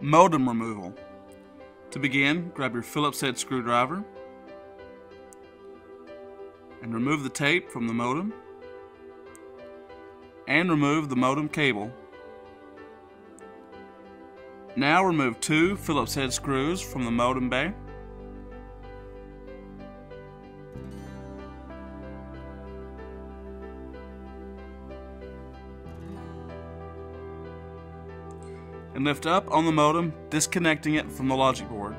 Modem removal. To begin, grab your Phillips head screwdriver and remove the tape from the modem and remove the modem cable. Now remove 2 Phillips head screws from the modem bay. And lift up on the modem, disconnecting it from the logic board.